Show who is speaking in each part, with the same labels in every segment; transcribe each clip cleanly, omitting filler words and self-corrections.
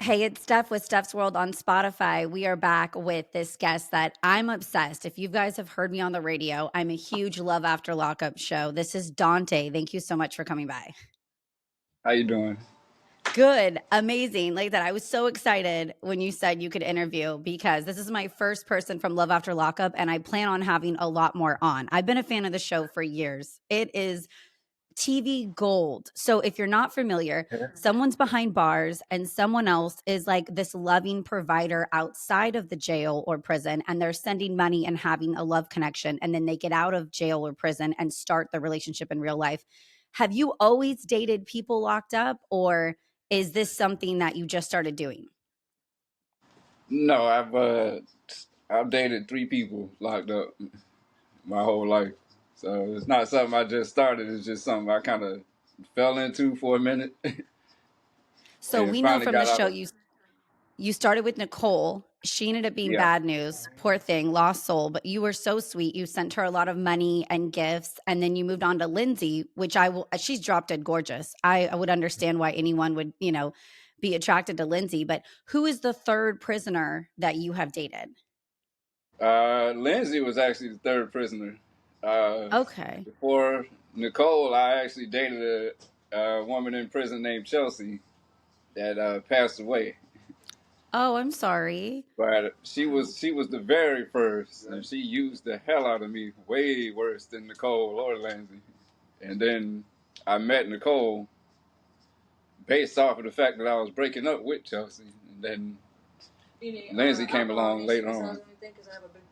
Speaker 1: Hey, it's Steph with Steph's World on Spotify. We are back with this guest that I'm obsessed. If you guys have heard me on the radio, I'm a huge Love After Lockup show. This is Dante. Thank you so much for coming by.
Speaker 2: How you doing?
Speaker 1: Good, amazing. Like that, I was so excited when you said you could interview because this is my first person from Love After Lockup, and I plan on having a lot more on. I've been a fan of the show for years. It is TV gold. So if you're not familiar, someone's behind bars and someone else is like this loving provider outside of the jail or prison, and they're sending money and having a love connection. And then they get out of jail or prison and start the relationship in real life. Have you always dated people locked up, or is this something that you just started doing?
Speaker 2: No, I've dated 3 people locked up my whole life, so it's not something I just started. It's just something I kind of fell into for a minute
Speaker 1: So
Speaker 2: and
Speaker 1: we know
Speaker 2: finally
Speaker 1: from the
Speaker 2: got out
Speaker 1: show
Speaker 2: of.
Speaker 1: you started with Nicole. She ended up being
Speaker 2: Yeah,
Speaker 1: bad news. Poor thing, lost soul. But you were so sweet. You sent her a lot of money and gifts. And then you moved on to Lindsay, which I will, she's drop dead gorgeous. I would understand why anyone would, be attracted to Lindsay. But who is the third prisoner that you have dated?
Speaker 2: Lindsay was actually the third prisoner. Uh,
Speaker 1: Okay.
Speaker 2: Before Nicole, I actually dated a woman in prison named Chelsea that passed away.
Speaker 1: Oh, I'm sorry.
Speaker 2: But she was the very first, and she used the hell out of me, way worse than Nicole or Lindsay. And then I met Nicole based off of the fact that I was breaking up with Chelsea, and then Lindsay came along later on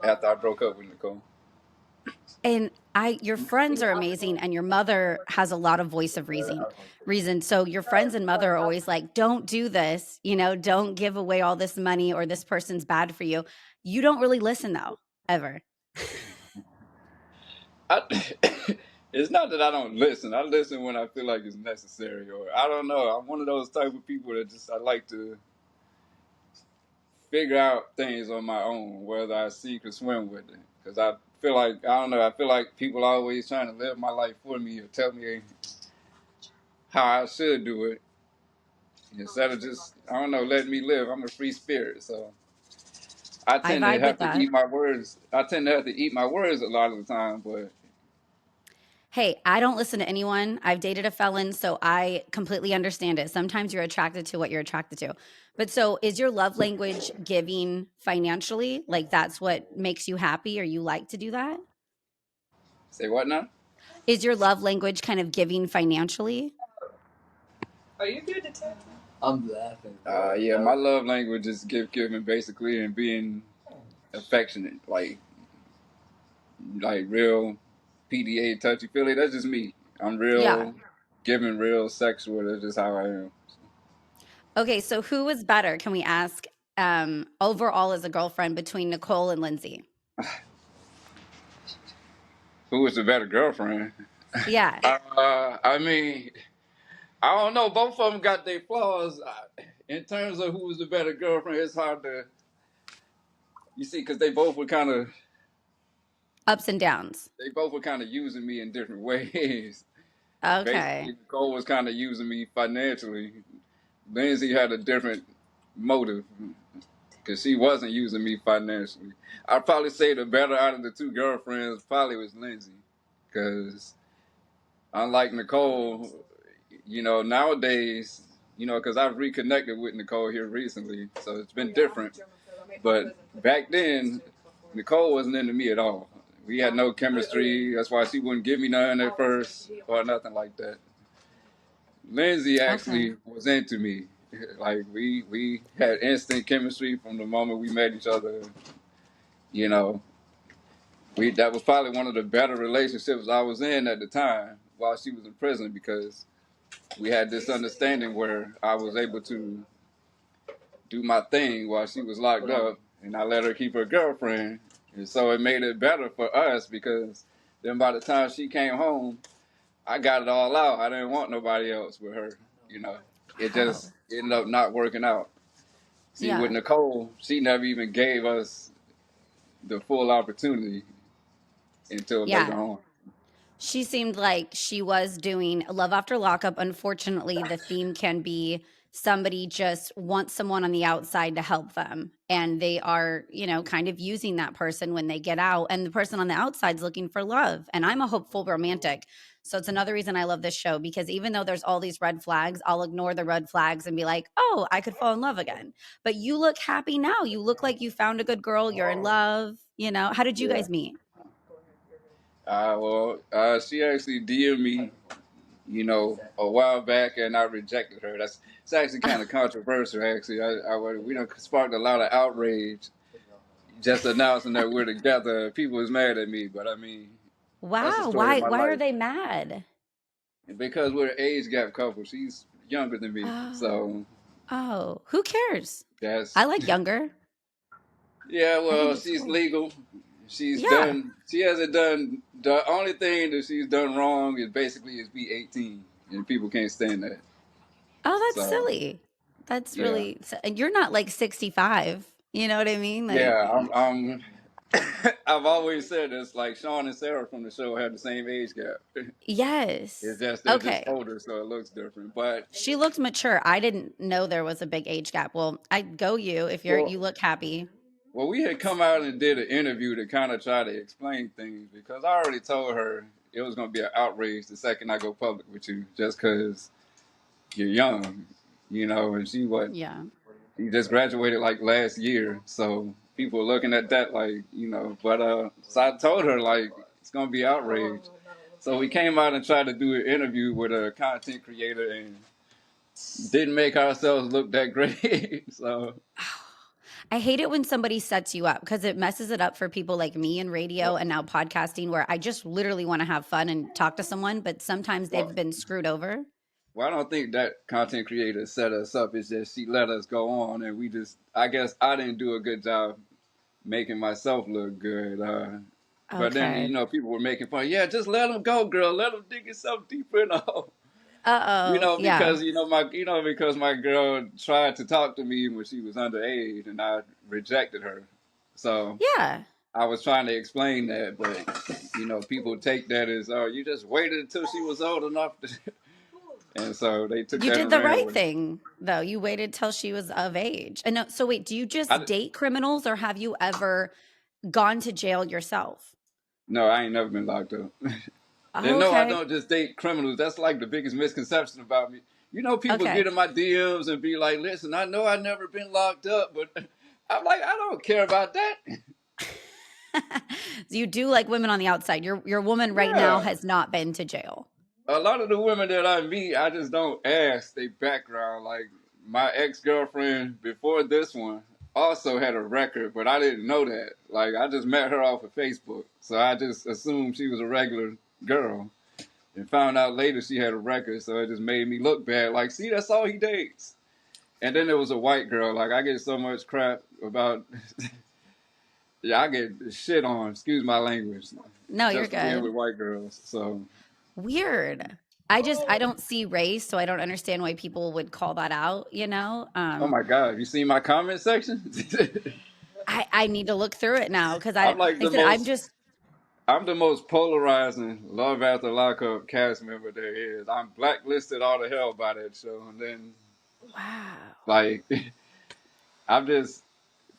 Speaker 2: after I broke up with Nicole.
Speaker 1: And your friends are amazing, and your mother has a lot of voice of reason. So your friends and mother are always like, don't do this, don't give away all this money, or this person's bad for you. You don't really listen though, ever.
Speaker 2: I, it's not that I don't listen. I listen when I feel like it's necessary, or I don't know. I'm one of those type of people that just I like to figure out things on my own, whether I sink or swim with it. Because I feel like I don't know. I feel like people are always trying to live my life for me or tell me how I should do it instead of just I don't know letting me live. I'm a free spirit, so I
Speaker 1: I
Speaker 2: tend to
Speaker 1: vibe with
Speaker 2: have to
Speaker 1: that.
Speaker 2: eat my words. I tend to have to eat my words a lot of the time, but
Speaker 1: Hey, I don't listen to anyone. I've dated a felon, so I completely understand it. Sometimes you're attracted to what you're attracted to. But so is your love language giving financially? Like that's what makes you happy, or you like to do that?
Speaker 2: say what now?
Speaker 1: Is your love language kind of giving financially?
Speaker 3: Are you good, detective? I'm laughing.
Speaker 2: Yeah, my love language is giving basically and being affectionate, like real PDA touchy feely. That's just me. I'm
Speaker 1: Yeah.
Speaker 2: real giving, real sexual. That's just how I am.
Speaker 1: Okay, so who was better, can we ask, overall as a girlfriend between Nicole and Lindsay?
Speaker 2: Who was the better girlfriend?
Speaker 1: Yeah.
Speaker 2: I mean, I don't know. Both of them got their flaws. In terms of who was the better girlfriend, it's hard to you see because
Speaker 1: Ups and downs.
Speaker 2: they both were kind of using me in different ways.
Speaker 1: Okay.
Speaker 2: Basically, Nicole was kind of using me financially. Lindsay had a different motive because she wasn't using me financially. I'd probably say the better out of the two girlfriends probably was Lindsay because unlike Nicole, nowadays, because I've reconnected with Nicole here recently, so it's been different. But back then, Nicole wasn't into me at all. We had no chemistry. That's why she wouldn't give me none at first or nothing like that. Lindsay
Speaker 1: Okay.
Speaker 2: actually was into me. Like we had instant chemistry from the moment we met each other. You know, we that was probably one of the better relationships I was in at the time while she was in prison because we had this understanding where I was able to do my thing while she was locked up, and I let her keep her girlfriend, and so it made it better for us because then by the time she came home, I got it all out. I didn't want nobody else with her. You know, it
Speaker 1: Wow.
Speaker 2: just ended up not working out. See, with
Speaker 1: Yeah.
Speaker 2: Nicole, she never even gave us the full opportunity until later
Speaker 1: Yeah.
Speaker 2: on.
Speaker 1: She seemed like she was doing Love After Lockup. Unfortunately, the theme can be somebody just wants someone on the outside to help them, and they are, kind of using that person when they get out, and the person on the outside is looking for love. And I'm a hopeful romantic. So it's another reason I love this show, because even though there's all these red flags, I'll ignore the red flags and be like, oh, I could fall in love again. But you look happy now. You look like you found a good girl. You're in love. How did you
Speaker 2: Yeah.
Speaker 1: guys meet?
Speaker 2: She actually DM'd me, a while back, and I rejected her. It's actually kind of controversial. Actually, we done sparked a lot of outrage just announcing that we're together. People was mad at me, but I mean, that's the
Speaker 1: Wow.
Speaker 2: story of
Speaker 1: Why
Speaker 2: my
Speaker 1: why are
Speaker 2: life.
Speaker 1: they mad?
Speaker 2: Because we're an age gap couple. She's younger than me,
Speaker 1: Oh.
Speaker 2: so
Speaker 1: Oh, who cares?
Speaker 2: that's
Speaker 1: I like younger.
Speaker 2: yeah.
Speaker 1: I think
Speaker 2: Well,
Speaker 1: it's
Speaker 2: she's
Speaker 1: cool.
Speaker 2: legal. She's
Speaker 1: Yeah.
Speaker 2: done. She hasn't done. The only thing that she's done wrong is be 18, and people can't stand that.
Speaker 1: Oh, that's
Speaker 2: So
Speaker 1: silly. That's
Speaker 2: yeah,
Speaker 1: really and you're not like 65. You know what I mean? Like,
Speaker 2: yeah. I'm I've always said this. Like Sean and Sarah from the show have the same age gap. It's
Speaker 1: yes.
Speaker 2: just they're just
Speaker 1: Okay.
Speaker 2: older, so it looks different. But
Speaker 1: She looked mature. I didn't know there was a big age gap. Well, I'd go you if
Speaker 2: well,
Speaker 1: you look happy.
Speaker 2: we had come out and did an interview to kind of try to explain things because I already told her it was going to be an outrage the second I go public with you, just because you're young, and
Speaker 1: Yeah.
Speaker 2: she just graduated like last year, so people were looking at that like, but so I told her like it's going to be outrage. So we came out and tried to do an interview with a content creator and didn't make ourselves look that great. So
Speaker 1: I hate it when somebody sets you up, because it messes it up for people like me in radio and now podcasting, where I just literally want to have fun and talk to someone, but sometimes
Speaker 2: well,
Speaker 1: they've been screwed over.
Speaker 2: Well, I don't think that content creator set us up. It's just she let us go on, and I guess I didn't do a good job making myself look good. But then,
Speaker 1: Okay.
Speaker 2: people were making fun. Yeah, just let him go, girl. Let him dig himself deeper in the hole.
Speaker 1: Uh-oh. Yeah.
Speaker 2: Because my girl tried to talk to me when she was underage, and I rejected her. So
Speaker 1: Yeah.
Speaker 2: I was trying to explain that, but people take that as, oh, you just waited until she was old enough to. And so they took
Speaker 1: You
Speaker 2: that
Speaker 1: did
Speaker 2: and
Speaker 1: the
Speaker 2: ran
Speaker 1: right
Speaker 2: with it.
Speaker 1: thing, though. You waited till she was of age. And no, so wait, do you just
Speaker 2: I,
Speaker 1: date criminals, or have you ever gone to jail yourself?
Speaker 2: no, I ain't never been locked up. And no, I
Speaker 1: Okay.
Speaker 2: don't just date criminals. That's like the biggest misconception about me. People
Speaker 1: Okay.
Speaker 2: get in my DMs and be like, listen, I know I've never been locked up, but I'm like, I don't care about that.
Speaker 1: You do like women on the outside. Your woman right now
Speaker 2: Yeah.
Speaker 1: has not been to jail.
Speaker 2: A lot of the women that I meet, I just don't ask their background. Like my ex-girlfriend before this one also had a record, but I didn't know that. Like I just met her off of Facebook. So I just assumed she was a regular girl. And found out later she had a record, so it just made me look bad. Like, see, that's all he dates. And then there was a white girl. Like, I get so much crap about. Yeah, I get shit on. Excuse my language.
Speaker 1: No, you're
Speaker 2: Just for being
Speaker 1: good.
Speaker 2: with white girls. So.
Speaker 1: Weird. I don't see race, so I don't understand why people would call that out.
Speaker 2: Oh my God! You seen my comment section?
Speaker 1: I need to look through it now, because
Speaker 2: I'm like
Speaker 1: I
Speaker 2: the
Speaker 1: said I'm
Speaker 2: most.
Speaker 1: just
Speaker 2: I'm the most polarizing Love After Lockup cast member there is. I'm blacklisted all the hell by that show, and then
Speaker 1: wow.
Speaker 2: like, I'm just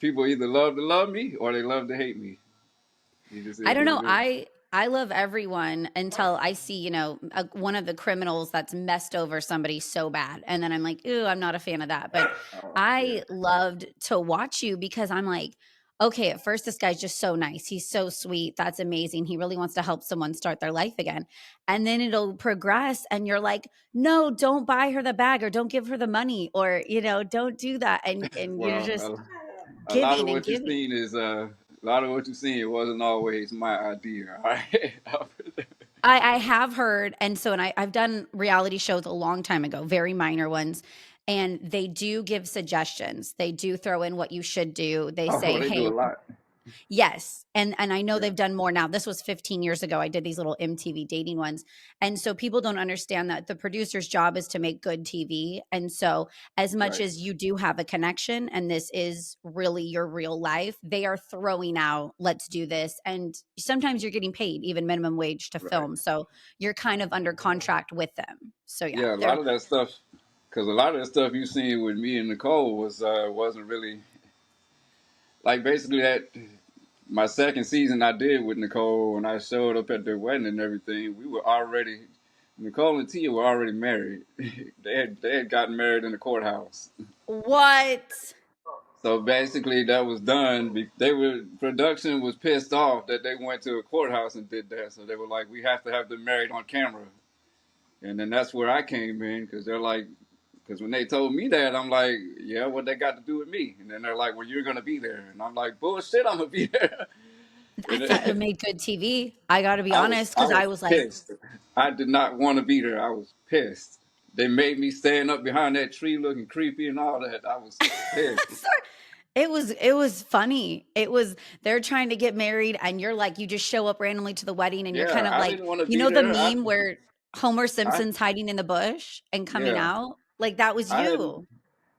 Speaker 2: people either love to love me or they love to hate me. It just
Speaker 1: I
Speaker 2: is
Speaker 1: don't
Speaker 2: what
Speaker 1: know.
Speaker 2: it is.
Speaker 1: I love everyone until I see, one of the criminals that's messed over somebody so bad. And then I'm like, ooh, I'm not a fan of that. But
Speaker 2: Oh, yeah.
Speaker 1: I loved to watch you, because I'm like, okay, at first this guy's just so nice. He's so sweet. That's amazing. He really wants to help someone start their life again. And then it'll progress and you're like, no, don't buy her the bag, or don't give her the money, or, don't do that. And you're just
Speaker 2: Well, a lot of
Speaker 1: giving and
Speaker 2: what you've
Speaker 1: giving.
Speaker 2: seen is a lot of what you've seen. It wasn't always my idea. All right.
Speaker 1: I have heard, I've done reality shows a long time ago, very minor ones, and they do give suggestions. They do throw in what you should do. They
Speaker 2: Oh,
Speaker 1: say,
Speaker 2: they do
Speaker 1: "Hey,
Speaker 2: a lot.
Speaker 1: yes." And I know
Speaker 2: Yeah.
Speaker 1: they've done more now. This was 15 years ago. I did these little MTV dating ones. And so people don't understand that the producer's job is to make good TV. And so as much
Speaker 2: Right.
Speaker 1: as you do have a connection and this is really your real life, they are throwing out, let's do this. And sometimes you're getting paid even minimum wage to
Speaker 2: Right.
Speaker 1: film. So you're kind of under contract with them. So yeah,
Speaker 2: Yeah. A lot
Speaker 1: they're
Speaker 2: of that stuff. because a lot of the stuff you seen with me and Nicole wasn't really like basically that. My second season I did with Nicole when I showed up at their wedding and everything. We were already Nicole and Tia were already married. They had gotten married in the courthouse.
Speaker 1: What?
Speaker 2: So basically, that was done. They were production was pissed off that they went to a courthouse and did that. So they were like, "We have to have them married on camera." And then that's where I came in because they're like, because when they told me that, I'm like, "Yeah, what they got to do with me?" And then they're like, "Well, you're gonna be there," and I'm like, "Bullshit, I'm gonna be there."
Speaker 1: I
Speaker 2: And
Speaker 1: thought it made good TV. I got to be
Speaker 2: I was
Speaker 1: honest,
Speaker 2: I
Speaker 1: because I
Speaker 2: was
Speaker 1: was like,
Speaker 2: pissed. I did not want to be there. I was pissed. They made me stand up behind that tree looking creepy and all that. I was pissed.
Speaker 1: sorry. It was funny. It was they're trying to get married, and you're like, you just show up randomly to the wedding, and you're kind
Speaker 2: Yeah,
Speaker 1: of
Speaker 2: I
Speaker 1: like,
Speaker 2: didn't want to
Speaker 1: you
Speaker 2: be
Speaker 1: know, the
Speaker 2: there.
Speaker 1: meme where Homer
Speaker 2: I
Speaker 1: Simpson's hiding in the bush and coming
Speaker 2: yeah.
Speaker 1: out? Like that was
Speaker 2: I hadn't
Speaker 1: you.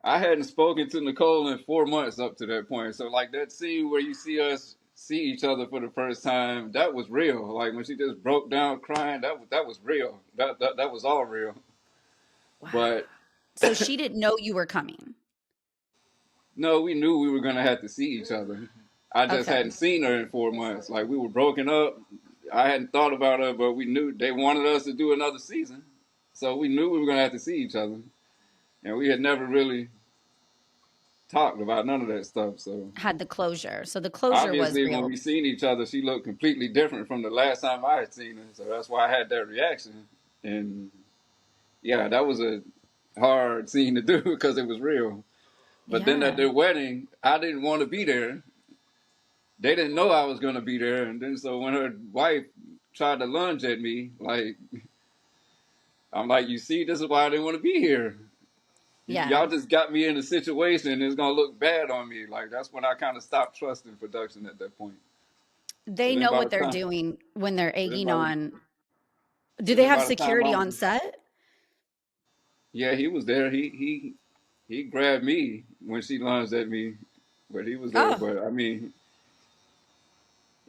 Speaker 2: I hadn't spoken to Nicole in 4 months up to that point. So like that scene where you see us see each other for the first time, that was real. Like when she just broke down crying, that was real. That was all real.
Speaker 1: Wow.
Speaker 2: But
Speaker 1: So she didn't know you were coming.
Speaker 2: no, we knew we were gonna have to see each other. I just
Speaker 1: Okay.
Speaker 2: hadn't seen her in 4 months. Like we were broken up. I hadn't thought about her, but we knew they wanted us to do another season. So we knew we were gonna have to see each other. And we had never really talked about none of that stuff. So
Speaker 1: Had the closure. So the closure was
Speaker 2: obviously, when
Speaker 1: real.
Speaker 2: we seen each other, she looked completely different from the last time I had seen her. So that's why I had that reaction. And yeah, that was a hard scene to do because it was real. But then at
Speaker 1: Yeah.
Speaker 2: their wedding, I didn't want to be there. They didn't know I was going to be there. And then so when her wife tried to lunge at me, like, I'm like, you see, this is why I didn't want to be here.
Speaker 1: Yeah.
Speaker 2: Y'all just got me in a situation it's going to look bad on me. Like, that's when I kind of stopped trusting production at that point. But
Speaker 1: They
Speaker 2: then
Speaker 1: know
Speaker 2: by
Speaker 1: what
Speaker 2: the
Speaker 1: they're
Speaker 2: time,
Speaker 1: doing when they're
Speaker 2: but then
Speaker 1: egging
Speaker 2: by the,
Speaker 1: on. Do
Speaker 2: but
Speaker 1: they
Speaker 2: then
Speaker 1: have
Speaker 2: by the time
Speaker 1: security
Speaker 2: I'm,
Speaker 1: on set?
Speaker 2: yeah, he was there. He grabbed me when she lunged at me, but he was there.
Speaker 1: Oh,
Speaker 2: But I mean,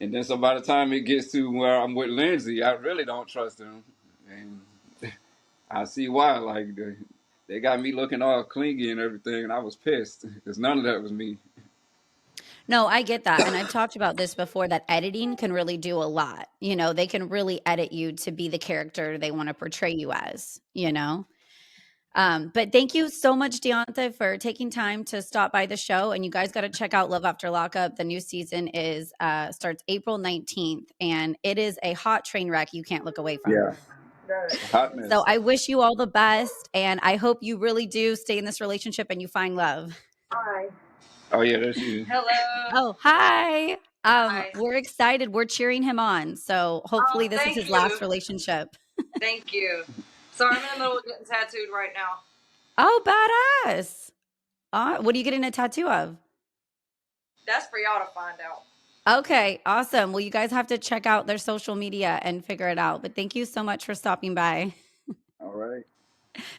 Speaker 2: and then so by the time it gets to where I'm with Lindsay, I really don't trust him, and I see why. Like they got me looking all clingy and everything, and I was pissed because none of that was me.
Speaker 1: no, I get that. And I've talked about this before that editing can really do a lot. You know, they can really edit you to be the character they want to portray you as, you know? But thank you so much, Deonte, for taking time to stop by the show. And you guys got to check out Love After Lockup. The new season is starts April 19th, and it is a hot train wreck you can't look away from.
Speaker 2: Yeah, it's a hot
Speaker 1: So
Speaker 2: mess.
Speaker 1: I wish you all the best, and I hope you really do stay in this relationship and you find love.
Speaker 3: Hi.
Speaker 2: Oh yeah, that's you.
Speaker 3: Hello.
Speaker 1: Oh, hi.
Speaker 3: Hi.
Speaker 1: We're excited. We're cheering him on. So hopefully
Speaker 3: Oh,
Speaker 1: this is
Speaker 3: thank
Speaker 1: his
Speaker 3: you.
Speaker 1: last relationship.
Speaker 3: Thank you. Sorry, I'm in the middle of getting tattooed right now.
Speaker 1: Oh, badass. What are you getting a tattoo of?
Speaker 3: That's for y'all to find out.
Speaker 1: Okay, awesome. Well, you guys have to check out their social media and figure it out. But thank you so much for stopping by.
Speaker 2: All right.